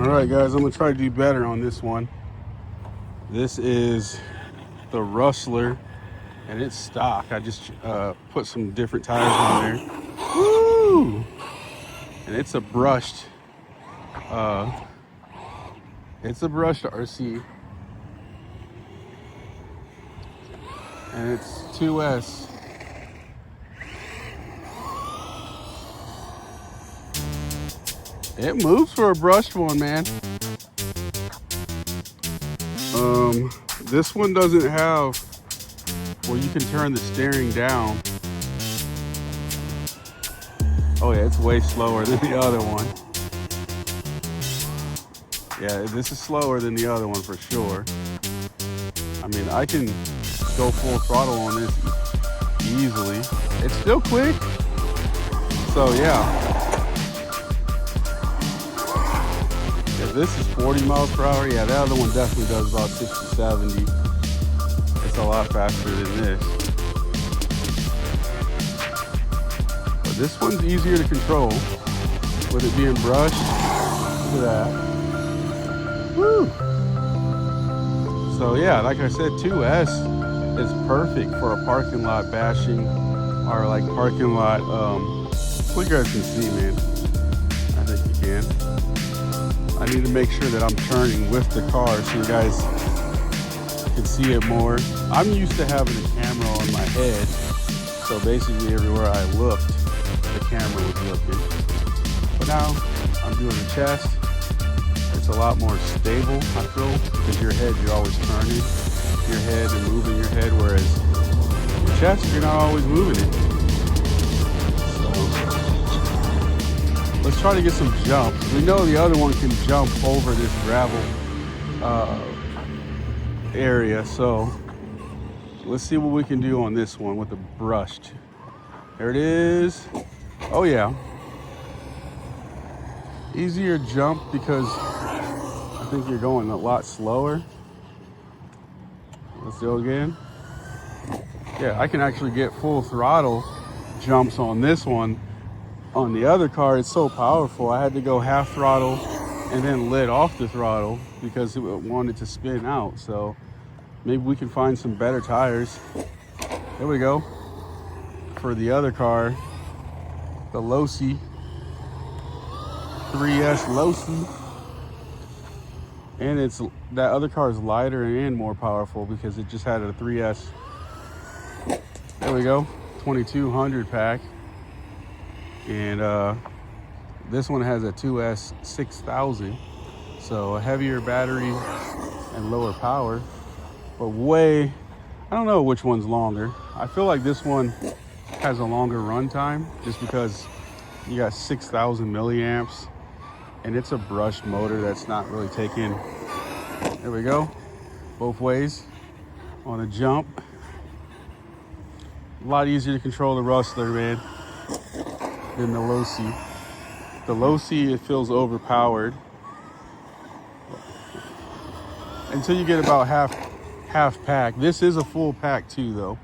All right, guys, I'm gonna try to do better on this one. This is the Rustler, and it's stock. I just put some different tires on there. Woo! And it's a brushed RC, and it's 2S. It moves for a brushed one, man. This one doesn't have where you can turn the steering down. Oh yeah, it's way slower than the other one. Yeah, this is slower than the other one for sure. I mean, I can go full throttle on this easily. It's still quick. So yeah. If this is 40 miles per hour, yeah, the other one definitely does about 60, 70. It's a lot faster than this. But this one's easier to control with it being brushed. Look at that. Woo! So yeah, like I said, 2S is perfect for a parking lot bashing or like parking lot. Well, you guys can see, man. I think you can. I need to make sure that I'm turning with the car so you guys can see it more. I'm used to having a camera on my head, so basically everywhere I looked, the camera was looking. But now I'm doing the chest. It's a lot more stable, I feel, because your head, you're always turning your head and moving your head, whereas your chest, you're not always moving it. Let's try to get some jumps. We know the other one can jump over this gravel area, so let's see what we can do on this one with the brushed. There it is. Oh yeah. Easier jump because I think you're going a lot slower. Let's go again. Yeah, I can actually get full throttle jumps on this one. On the other car, it's so powerful. I had to go half throttle and then let off the throttle because it wanted to spin out. So maybe we can find some better tires. There we go. For the other car, the Losi 3S Losi. And it's that other car is lighter and more powerful because it just had a 3S. There we go. 2200 pack. And this one has a 2S 6000, so a heavier battery and lower power, but I don't know which one's longer. I feel like this one has a longer run time just because you got 6,000 milliamps and it's a brushed motor that's not really taking. There we go, both ways on a jump. A lot easier to control the Rustler, man, than the Losi. The Losi, it feels overpowered until you get about half pack. This is a full pack too, though,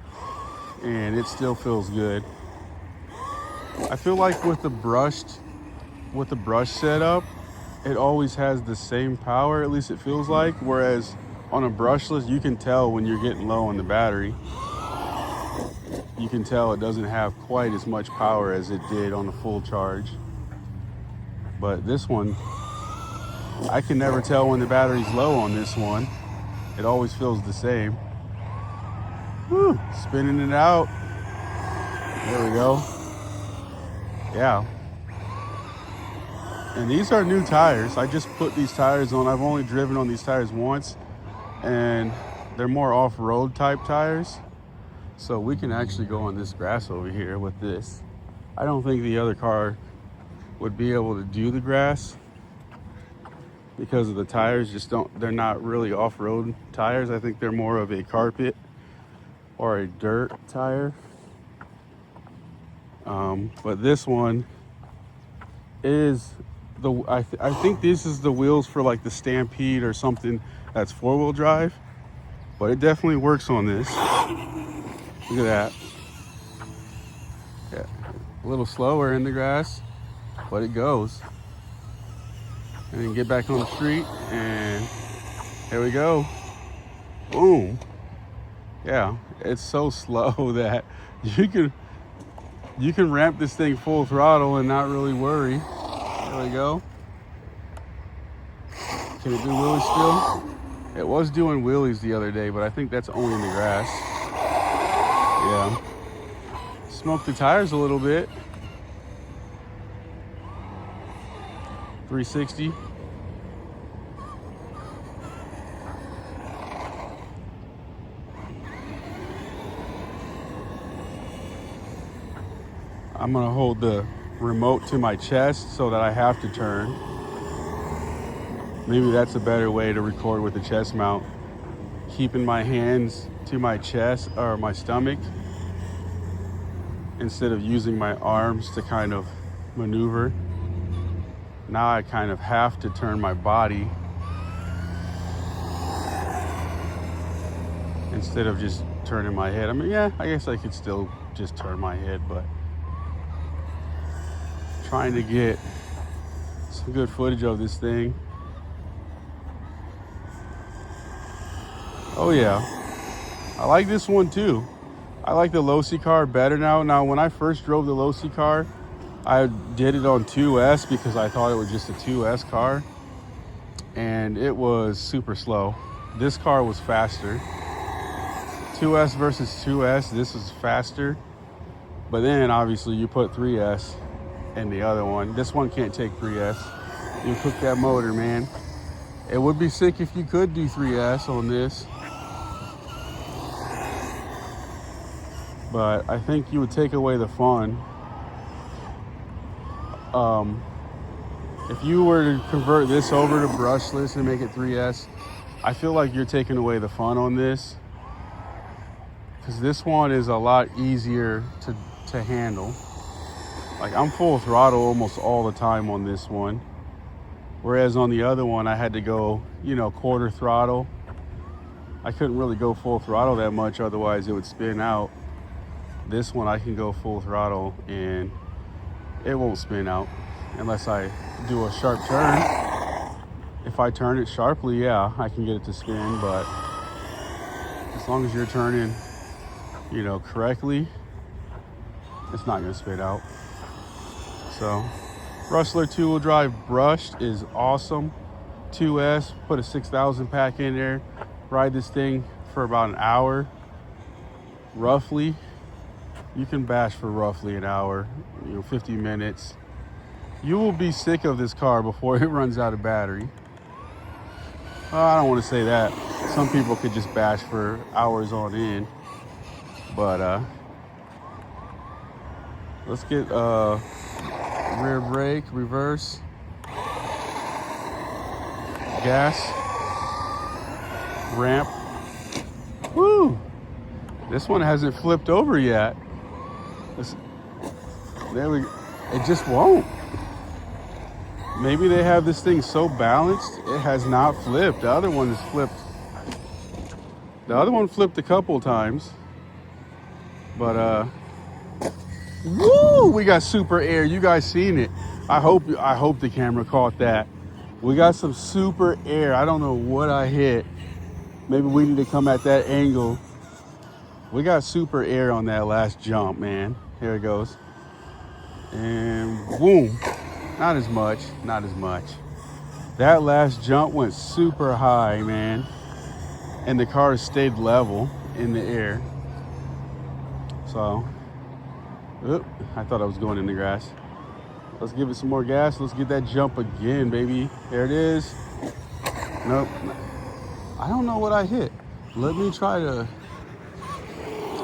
and it still feels good. I feel like with the brush setup, it always has the same power, at least it feels like, whereas on a brushless, you can tell when you're getting low on the battery. You can tell it doesn't have quite as much power as it did on a full charge. But this one, I can never tell when the battery's low on this one. It always feels the same. Woo, spinning it out. There we go. Yeah. And these are new tires. I just put these tires on. I've only driven on these tires once, and they're more off-road type tires. So we can actually go on this grass over here with this. I don't think the other car would be able to do the grass because of the tires they're not really off-road tires. I think they're more of a carpet or a dirt tire. But this one is I think this is the wheels for like the Stampede or something that's four-wheel drive, but it definitely works on this. Look at that. Yeah, a little slower in the grass, but it goes. and then get back on the street, and here we go. Boom. Yeah, it's so slow that you can ramp this thing full throttle and not really worry. There we go. Can it do wheelies still? It was doing wheelies the other day, but I think that's only in the grass. Yeah. Smoked the tires a little bit. 360. I'm gonna hold the remote to my chest so that I have to turn. Maybe that's a better way to record with the chest mount. Keeping my hands to my chest or my stomach instead of using my arms to kind of maneuver. Now I kind of have to turn my body instead of just turning my head. I mean, yeah, I guess I could still just turn my head, but trying to get some good footage of this thing. Oh yeah, I like this one too. I like the Losi car better now. Now, when I first drove the Losi car, I did it on 2S because I thought it was just a 2S car, and it was super slow. This car was faster. 2S versus 2S, this is faster. But then obviously you put 3S in the other one. This one can't take 3S. You cook that motor, man. It would be sick if you could do 3S on this. But I think you would take away the fun. If you were to convert this over to brushless and make it 3S, I feel like you're taking away the fun on this. Because this one is a lot easier to handle. Like, I'm full throttle almost all the time on this one. Whereas on the other one, I had to go, quarter throttle. I couldn't really go full throttle that much, otherwise it would spin out. This one, I can go full throttle and it won't spin out unless I do a sharp turn. If I turn it sharply, yeah, I can get it to spin, but as long as you're turning, correctly, it's not gonna spin out. So, Rustler 2-wheel drive brushed is awesome. 2S, put a 6,000 pack in there, ride this thing for about an hour, roughly. You can bash for roughly an hour, 50 minutes. You will be sick of this car before it runs out of battery. I don't want to say that. Some people could just bash for hours on end. But let's get rear brake, reverse, gas, ramp. Woo! This one hasn't flipped over yet. There we go. It just won't. Maybe they have this thing so balanced, it has not flipped. The other one has flipped. The other one flipped a couple times. But woo! We got super air. You guys seen it. I hope the camera caught that. We got some super air. I don't know what I hit. Maybe we need to come at that angle. We got super air on that last jump, man. Here it goes. And boom. Not as much. That last jump went super high, man. And the car stayed level in the air. So, I thought I was going in the grass. Let's give it some more gas. Let's get that jump again, baby. There it is. Nope. I don't know what I hit. Let me try to...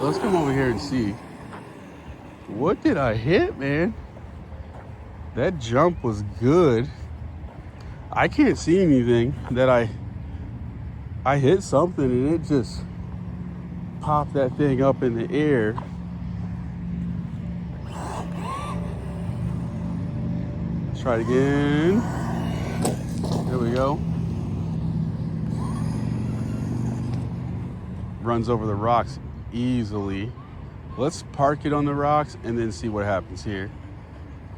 Let's come over here and see. What did I hit, man? That jump was good. I can't see anything that I hit something and it just popped that thing up in the air. Let's try it again. There we go. Runs over the rocks easily. Let's park it on the rocks and then see what happens here.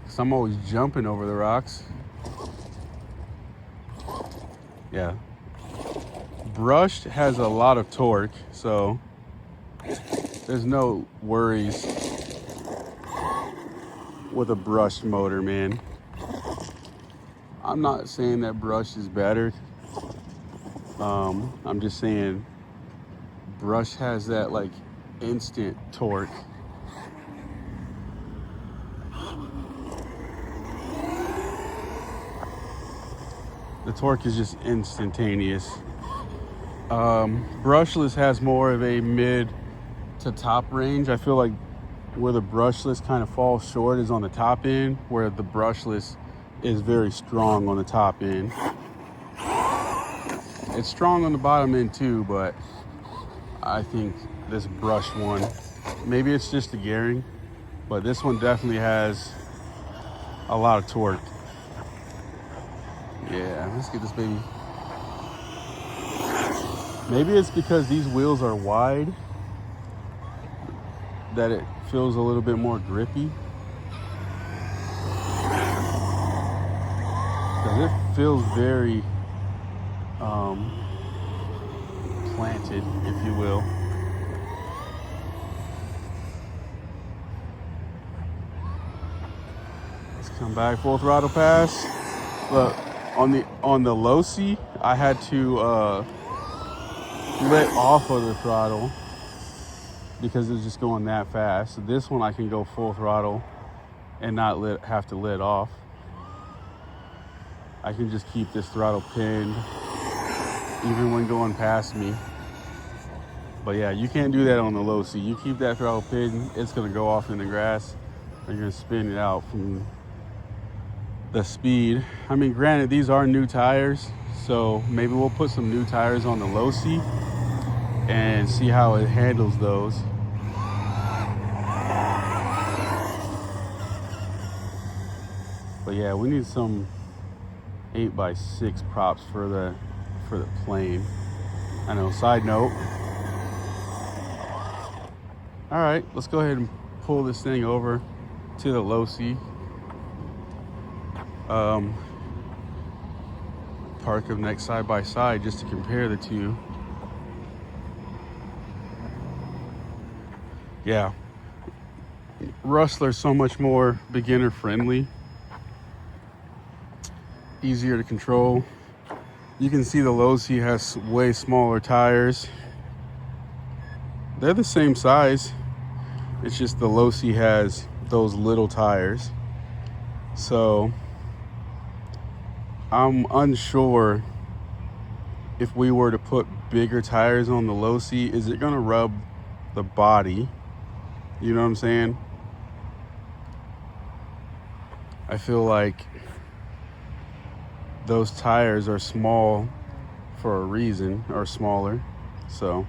Because I'm always jumping over the rocks. Yeah. Brushed has a lot of torque, so there's no worries with a brushed motor, man. I'm not saying that brushed is better. I'm just saying brush has that like instant torque. The torque is just instantaneous. Brushless has more of a mid to top range. I feel like where the brushless kind of falls short is on the top end, where the brushless is very strong on the top end. It's strong on the bottom end too, but I think this brush one, maybe it's just the gearing, but this one definitely has a lot of torque. Yeah, let's get this baby. Maybe it's because these wheels are wide that it feels a little bit more grippy. Because it feels very planted, if you will. Let's come back, full throttle pass. Look, on the low C, I had to let off of the throttle because it was just going that fast. So this one I can go full throttle and not have to let off. I can just keep this throttle pinned even when going past me. But yeah, you can't do that on the low C. You keep that throttle pinned, it's gonna go off in the grass. You're gonna spin it out from the speed. I mean, granted, these are new tires, so maybe we'll put some new tires on the low C and see how it handles those. But yeah, we need some 8x6 props for the plane. I know, side note. All right, let's go ahead and pull this thing over to the low C. Park them next side by side just to compare the two. Yeah, Rustler's so much more beginner friendly, easier to control. You can see the low C has way smaller tires. They're the same size. It's just the low C has those little tires. So I'm unsure if we were to put bigger tires on the low C, is it gonna rub the body? You know what I'm saying? I feel like those tires are small for a reason, or smaller. So